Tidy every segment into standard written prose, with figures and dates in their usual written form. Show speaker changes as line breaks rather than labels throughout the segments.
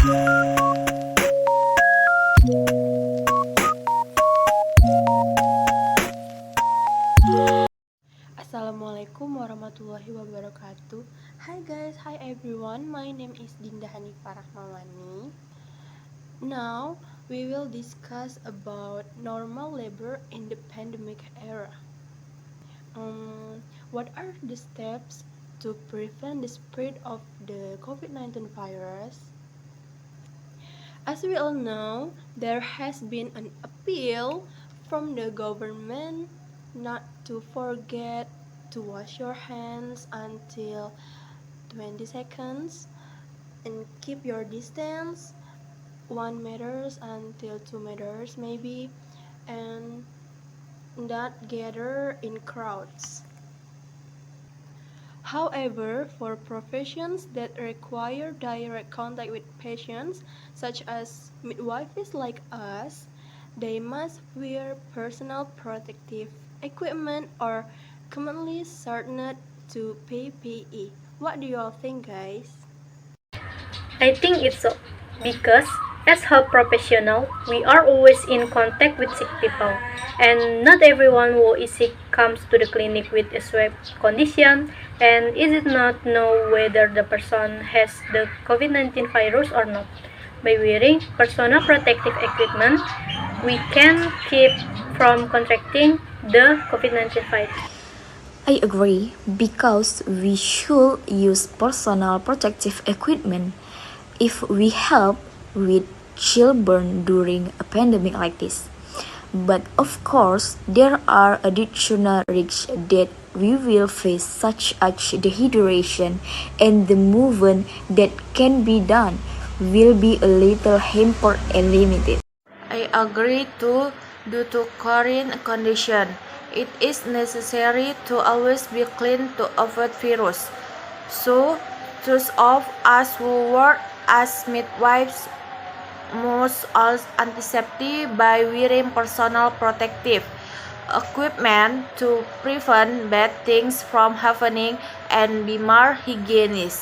Assalamualaikum warahmatullahi wabarakatuh. Hi guys, hi everyone. My name is Dinda Rahmawani. Now we will discuss about normal labor in the pandemic era. What are the steps to prevent the spread of the COVID-19 virus? As we all know, there has been an appeal from the government not to forget to wash your hands until 20 seconds and keep your distance 1 meters until 2 meters maybe, and not gather in crowds. However, for professions that require direct contact with patients, such as midwiferys like us, they must wear personal protective equipment, or commonly shortened to PPE. What do you all think, guys?
I think it's so, because as health professional, we are always in contact with sick people, and not everyone who is sick comes to the clinic with a swab condition, and is it not know whether the person has the COVID-19 virus or not. By wearing personal protective equipment, we can keep from contracting the COVID-19 virus.
I agree, because we should use personal protective equipment if we help with children during a pandemic like this. But of course, there are additional risks that we will face, such as dehydration, and the movement that can be done will be a little hampered and limited.
I agree too, due to current condition. It is necessary to always be clean to avoid virus. So, those of us who work as midwives must also anticipate by wearing personal protective equipment to prevent bad things from happening and be more hygienic.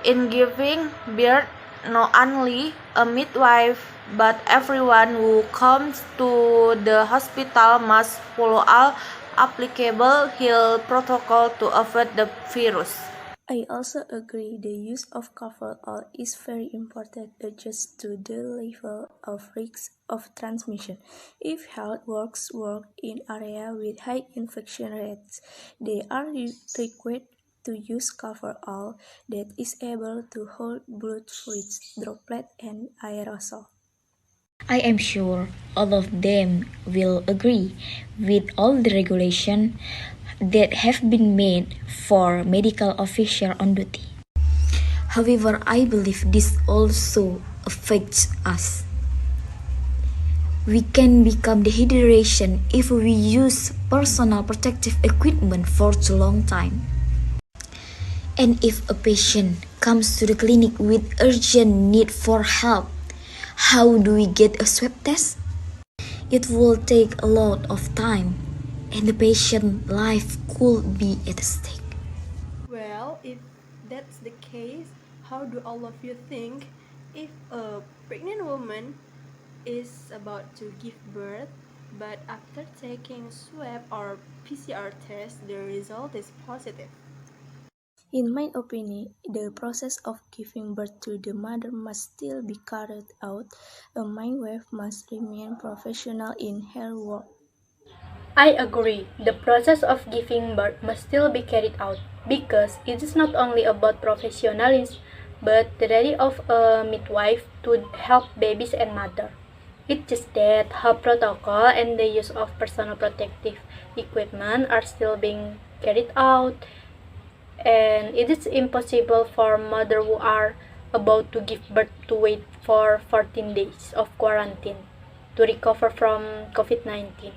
In giving birth, not only a midwife but everyone who comes to the hospital must follow all applicable health protocol to avoid the virus.
I also agree the use of coverall is very important adjust to the level of risk of transmission. If health workers work in areas with high infection rates, they are required to use coverall that is able to hold blood fluids, droplet, and aerosol.
I am sure all of them will agree with all the regulations that have been made for medical officials on duty. However, I believe this also affects us. We can become dehydration if we use personal protective equipment for too long time. And if a patient comes to the clinic with urgent need for help, how do we get a swab test? It will take a lot of time, and the patient's life could be at stake.
Well, if that's the case, how do all of you think if a pregnant woman is about to give birth, but after taking swab or PCR test, the result is positive?
In my opinion, the process of giving birth to the mother must still be carried out. A midwife must remain professional in her work.
I agree. The process of giving birth must still be carried out, because it is not only about professionalism but the duty of a midwife to help babies and mother. It's just that health protocol and the use of personal protective equipment are still being carried out, and it is impossible for mothers who are about to give birth to wait for 14 days of quarantine to recover from COVID-19.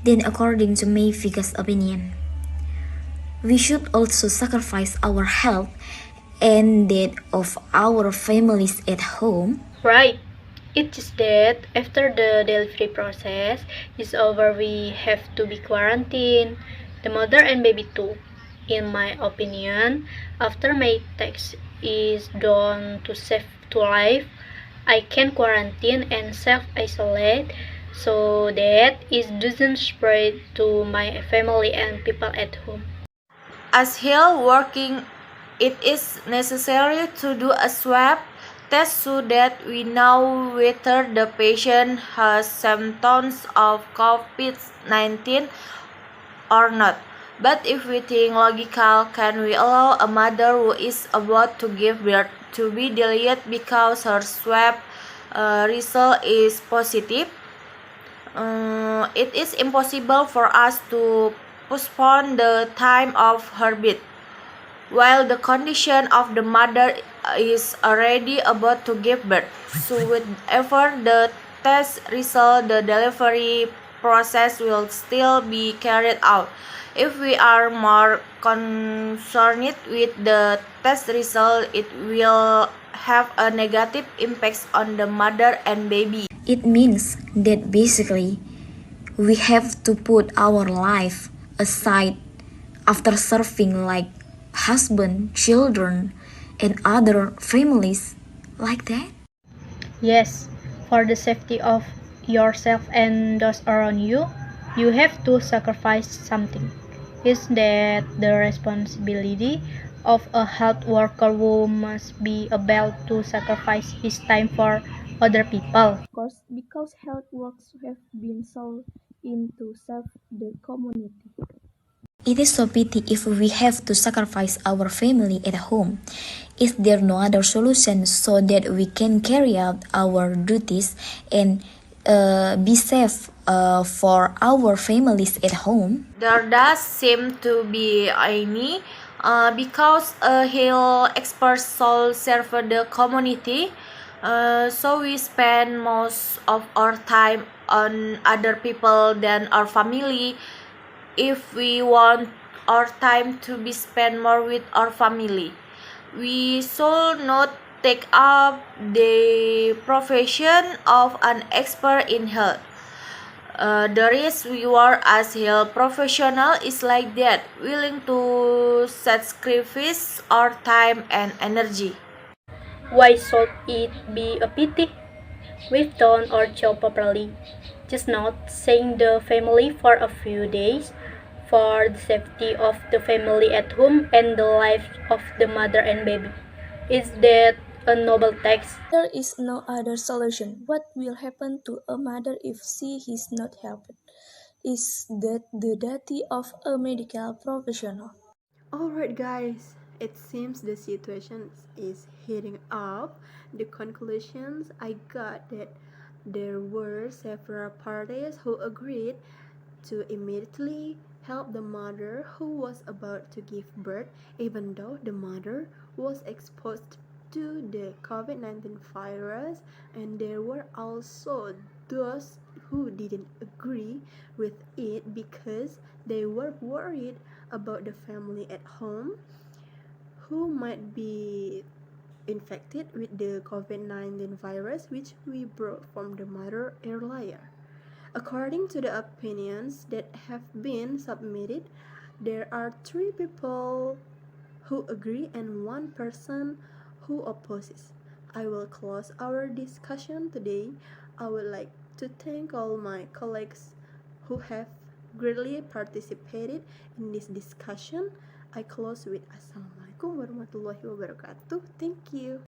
Then, according to Meyfiga's opinion, we should also sacrifice our health and that of our families at home.
Right. It's just that after the delivery process is over, we have to be quarantined, the mother and baby too. In my opinion, after May takes is done to save to life, I can quarantine and self-isolate so that it doesn't spread to my family and people at home.
As health working, it is necessary to do a swab test so that we know whether the patient has symptoms of COVID-19 or not. But if we think logical, can we allow a mother who is about to give birth to be delayed because her swab result is positive? It is impossible for us to postpone the time of her birth, while the condition of the mother is already about to give birth. So whatever the test result, the delivery process will still be carried out. If we are more concerned with the test result, it will have a negative impact on the mother and baby.
It means that basically we have to put our life aside after serving like husband, children, and other families like that.
Yes, for the safety of yourself and those around you, you have to sacrifice something. Is that the responsibility of a health worker who must be able to sacrifice his time for other people?
Of course, because health works have been sold in to serve the community.
It is so pity if we have to sacrifice our family at home. Is there no other solution so that we can carry out our duties and be safe for our families at home?
There does seem to be any, because a health expert soul serve the community, so we spend most of our time on other people than our family. If we want our time to be spent more with our family, we should not take up the profession of an expert in health. The risk we are as health professional is like that, willing to sacrifice our time and energy.
Why should it be a pity? We've done our job properly. Just not saying the family for a few days for the safety of the family at home and the life of the mother and baby. Is that a noble task?
There is no other solution. What will happen to a mother if she is not helped? Is that the duty of a medical professional?
Alright, guys, it seems the situation is heating up. The conclusions I got that there were several parties who agreed to immediately help the mother who was about to give birth, even though the mother was exposed to the COVID 19 virus, and there were also those who didn't agree with it because they were worried about the family at home who might be infected with the COVID 19 virus, which we brought from the mother earlier. According to the opinions that have been submitted, there are 3 people who agree and 1 person who opposes. I will close our discussion today. I would like to thank all my colleagues who have greatly participated in this discussion. I close with Assalamualaikum warahmatullahi wabarakatuh. Thank you.